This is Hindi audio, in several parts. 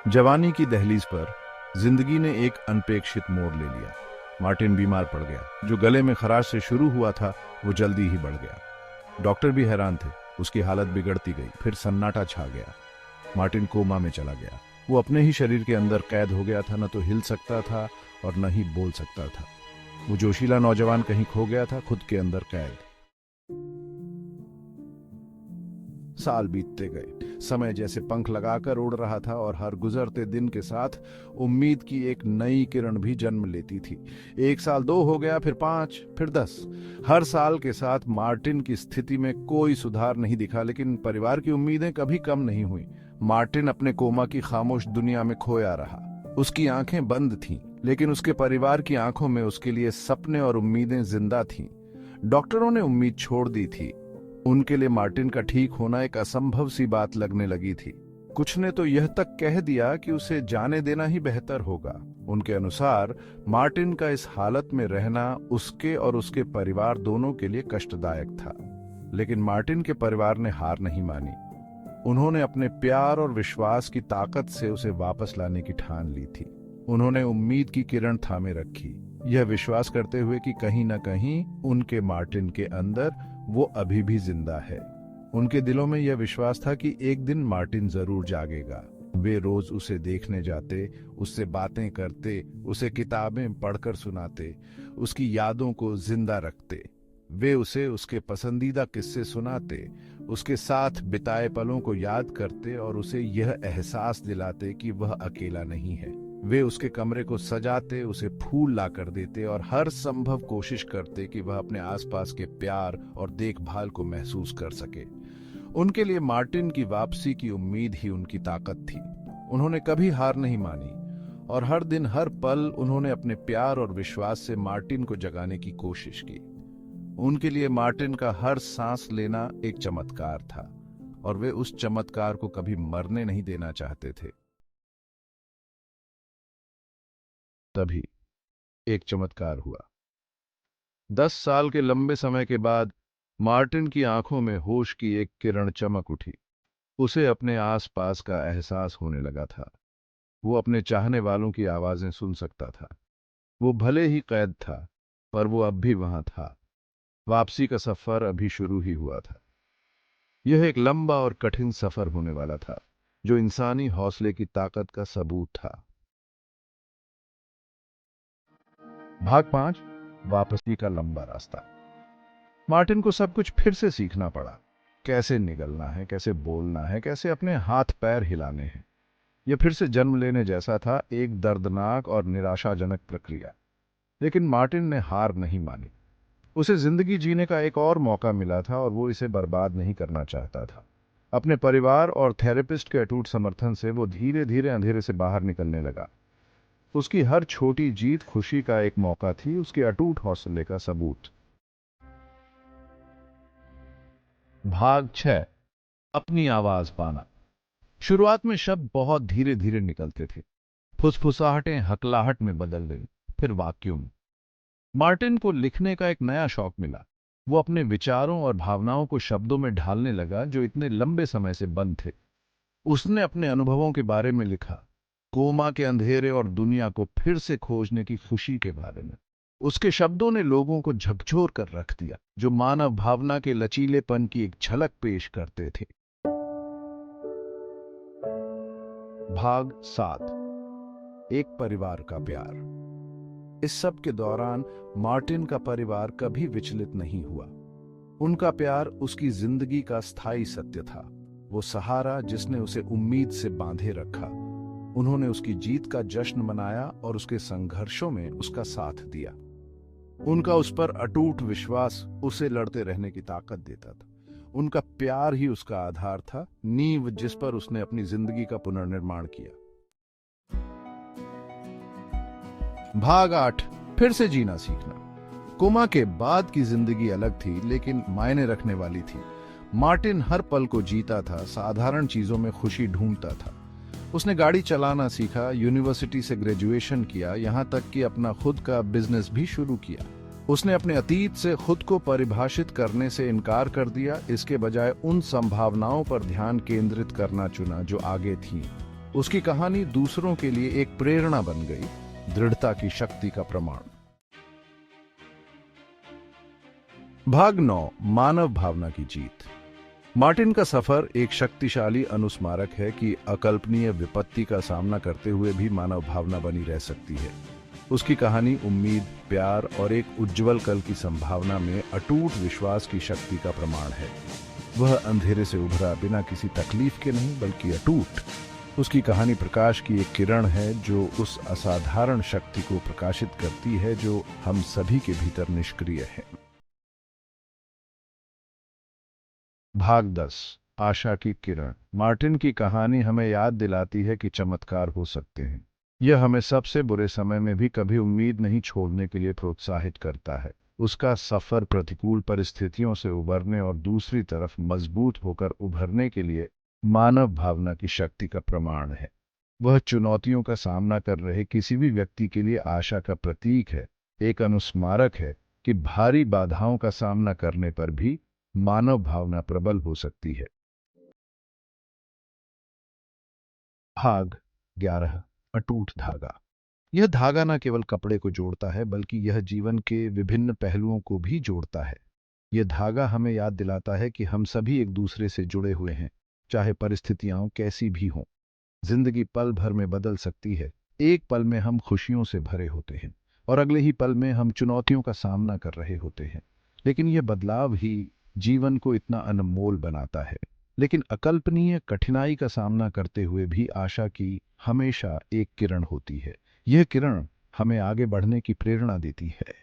जवानी की दहलीज पर जिंदगी ने एक अनपेक्षित मोड़ ले लिया। मार्टिन बीमार पड़ गया। जो गले में खराश से शुरू हुआ था वो जल्दी ही बढ़ गया। डॉक्टर भी हैरान थे। उसकी हालत बिगड़ती गई। फिर सन्नाटा छा गया। मार्टिन कोमा में चला गया। वो अपने ही शरीर के अंदर कैद हो गया था। न तो हिल सकता था और न ही बोल सकता था। वो जोशीला नौजवान कहीं खो गया था, खुद के अंदर कैद। साल बीतते गए। समय जैसे पंख लगाकर उड़ रहा था और हर गुजरते दिन के साथ उम्मीद की एक नई किरण भी जन्म लेती थी। 1 साल, 2 हो गया, फिर 5, फिर 10। हर साल के साथ मार्टिन की स्थिति में कोई सुधार नहीं दिखा, लेकिन परिवार की उम्मीदें कभी कम नहीं हुई। मार्टिन अपने कोमा की खामोश दुनिया में खोया रहा। उसकी आंखें बंद थीं, लेकिन उसके परिवार की आंखों में उसके लिए सपने और उम्मीदें जिंदा थीं। डॉक्टरों ने उम्मीद छोड़ दी थी। उनके लिए मार्टिन का ठीक होना एक असंभव सी बात लगने लगी थी। कुछ ने तो यह तक कह दिया कि उसे जाने देना ही बेहतर होगा। उनके अनुसार मार्टिन का इस हालत में रहना उसके और उसके परिवार दोनों के लिए कष्टदायक था। लेकिन मार्टिन के परिवार ने हार नहीं मानी। उन्होंने अपने प्यार और विश्वास की ताकत से उसे वापस लाने की ठान ली थी। उन्होंने उम्मीद की किरण थामे रखी, यह विश्वास करते हुए कि कहीं न कहीं उनके मार्टिन के अंदर वो अभी भी जिंदा है। उनके दिलों में यह विश्वास था कि एक दिन मार्टिन जरूर जागेगा। वे रोज उसे देखने जाते, उससे बातें करते, उसे किताबें पढ़कर सुनाते, उसकी यादों को जिंदा रखते। वे उसे उसके पसंदीदा किस्से सुनाते, उसके साथ बिताए पलों को याद करते और उसे यह एहसास दिलाते कि वह अकेला नहीं है। वे उसके कमरे को सजाते, उसे फूल ला कर देते और हर संभव कोशिश करते कि वह अपने आसपास के प्यार और देखभाल को महसूस कर सके। उनके लिए मार्टिन की वापसी की उम्मीद ही उनकी ताकत थी। उन्होंने कभी हार नहीं मानी और हर दिन हर पल उन्होंने अपने प्यार और विश्वास से मार्टिन को जगाने की कोशिश की। उनके लिए मार्टिन का हर सांस लेना एक चमत्कार था और वे उस चमत्कार को कभी मरने नहीं देना चाहते थे। तभी एक चमत्कार हुआ। 10 साल के लंबे समय के बाद मार्टिन की आंखों में होश की एक किरण चमक उठी। उसे अपने आसपास का एहसास होने लगा था। वो अपने चाहने वालों की आवाजें सुन सकता था। वो भले ही कैद था, पर वो अब भी वहां था। वापसी का सफर अभी शुरू ही हुआ था। यह एक लंबा और कठिन सफर होने वाला था, जो इंसानी हौसले की ताकत का सबूत था। भाग 5, वापसी का लंबा रास्ता। मार्टिन को सब कुछ फिर से सीखना पड़ा। कैसे निकलना है, कैसे बोलना है, कैसे अपने हाथ पैर हिलाने हैं। यह फिर से जन्म लेने जैसा था, एक दर्दनाक और निराशाजनक प्रक्रिया। लेकिन मार्टिन ने हार नहीं मानी। उसे जिंदगी जीने का एक और मौका मिला था और वो इसे बर्बाद नहीं करना चाहता था। अपने परिवार और थेरेपिस्ट के अटूट समर्थन से वो धीरे धीरे अंधेरे से बाहर निकलने लगा। उसकी हर छोटी जीत खुशी का एक मौका थी, उसके अटूट हौसले का सबूत। भाग 6, अपनी आवाज पाना। शुरुआत में शब्द बहुत धीरे धीरे निकलते थे। फुसफुसाहटें हकलाहट में बदल गई, फिर वाक्यों में। मार्टिन को लिखने का एक नया शौक मिला। वो अपने विचारों और भावनाओं को शब्दों में ढालने लगा जो इतने लंबे समय से बंद थे। उसने अपने अनुभवों के बारे में लिखा, कोमा के अंधेरे और दुनिया को फिर से खोजने की खुशी के बारे में। उसके शब्दों ने लोगों को झकझोर कर रख दिया, जो मानव भावना के लचीलेपन की एक झलक पेश करते थे। भाग 7, एक परिवार का प्यार। इस सब के दौरान मार्टिन का परिवार कभी विचलित नहीं हुआ। उनका प्यार उसकी जिंदगी का स्थायी सत्य था, वो सहारा जिसने उसे उम्मीद से बांधे रखा। उन्होंने उसकी जीत का जश्न मनाया और उसके संघर्षों में उसका साथ दिया। उनका उस पर अटूट विश्वास उसे लड़ते रहने की ताकत देता था। उनका प्यार ही उसका आधार था, नींव जिस पर उसने अपनी जिंदगी का पुनर्निर्माण किया। भाग 8, फिर से जीना सीखना। कोमा के बाद की जिंदगी अलग थी, लेकिन मायने रखने वाली थी। मार्टिन हर पल को जीता था, साधारण चीजों में खुशी ढूंढता था। उसने गाड़ी चलाना सीखा, यूनिवर्सिटी से ग्रेजुएशन किया, यहां तक कि अपना खुद का बिजनेस भी शुरू किया। उसने अपने अतीत से खुद को परिभाषित करने से इनकार कर दिया, इसके बजाय उन संभावनाओं पर ध्यान केंद्रित करना चुना जो आगे थीं। उसकी कहानी दूसरों के लिए एक प्रेरणा बन गई, दृढ़ता की शक्ति का प्रमाण। भाग 9, मानव भावना की जीत। मार्टिन का सफर एक शक्तिशाली अनुस्मारक है कि अकल्पनीय विपत्ति का सामना करते हुए भी मानव भावना बनी रह सकती है। उसकी कहानी उम्मीद, प्यार और एक उज्जवल कल की संभावना में अटूट विश्वास की शक्ति का प्रमाण है। वह अंधेरे से उभरा बिना किसी तकलीफ के नहीं, बल्कि अटूट। उसकी कहानी प्रकाश की एक किरण है जो उस असाधारण शक्ति को प्रकाशित करती है जो हम सभी के भीतर निष्क्रिय है। भाग 10, आशा की किरण। मार्टिन की कहानी हमें याद दिलाती है कि चमत्कार हो सकते हैं। यह हमें सबसे बुरे समय में भी कभी उम्मीद नहीं छोड़ने के लिए प्रोत्साहित करता है। उसका सफर प्रतिकूल परिस्थितियों से उबरने और दूसरी तरफ मजबूत होकर उभरने के लिए मानव भावना की शक्ति का प्रमाण है। वह चुनौतियों का सामना कर रहे किसी भी व्यक्ति के लिए आशा का प्रतीक है, एक अनुस्मारक है कि भारी बाधाओं का सामना करने पर भी मानव भावना प्रबल हो सकती है। भाग 11, अटूट धागा। यह धागा न केवल कपड़े को जोड़ता है, बल्कि यह जीवन के विभिन्न पहलुओं को भी जोड़ता है। यह धागा हमें याद दिलाता है कि हम सभी एक दूसरे से जुड़े हुए हैं, चाहे परिस्थितियां कैसी भी हों। जिंदगी पल भर में बदल सकती है। एक पल में हम खुशियों से भरे होते हैं और अगले ही पल में हम चुनौतियों का सामना कर रहे होते हैं। लेकिन यह बदलाव ही जीवन को इतना अनमोल बनाता है। लेकिन अकल्पनीय कठिनाई का सामना करते हुए भी आशा की हमेशा एक किरण होती है। यह किरण हमें आगे बढ़ने की प्रेरणा देती है,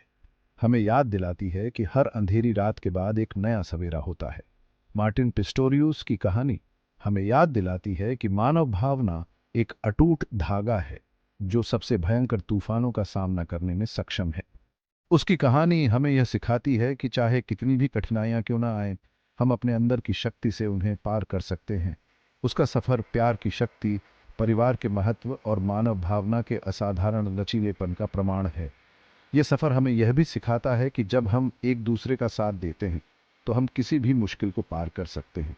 हमें याद दिलाती है कि हर अंधेरी रात के बाद एक नया सवेरा होता है। मार्टिन पिस्टोरियस की कहानी हमें याद दिलाती है कि मानव भावना एक अटूट धागा है जो सबसे भयंकर तूफानों का सामना करने में सक्षम है। उसकी कहानी हमें यह सिखाती है कि चाहे कितनी भी कठिनाइयां क्यों ना आए, हम अपने अंदर की शक्ति से उन्हें पार कर सकते हैं। उसका सफर प्यार की शक्ति, परिवार के महत्व और मानव भावना के असाधारण लचीलेपन का प्रमाण है। यह सफर हमें यह भी सिखाता है कि जब हम एक दूसरे का साथ देते हैं तो हम किसी भी मुश्किल को पार कर सकते हैं।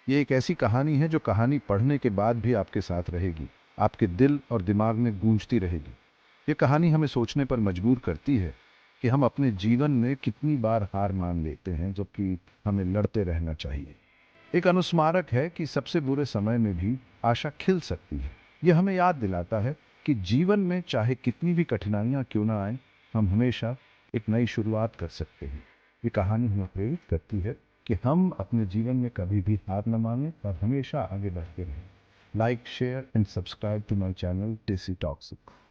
ये एक ऐसी कहानी है जो कहानी पढ़ने के बाद भी आपके साथ रहेगी, आपके दिल और दिमाग में गूंजती रहेगी। ये कहानी हमें सोचने पर मजबूर करती है कि हम अपने जीवन में कितनी बार हार मान लेते हैं, जबकि हमें लड़ते रहना चाहिए। एक अनुस्मारक है कि सबसे बुरे समय में भी आशा खिल सकती है। यह हमें याद दिलाता है कि जीवन में चाहे कितनी भी कठिनाइयां क्यों ना आए, हम हमेशा एक नई शुरुआत कर सकते हैं। ये कहानी हमें प्रेरित करती है कि हम अपने जीवन में कभी भी हार न मानें और हमेशा आगे बढ़ते रहें। Like, share and subscribe to my channel Desi talks.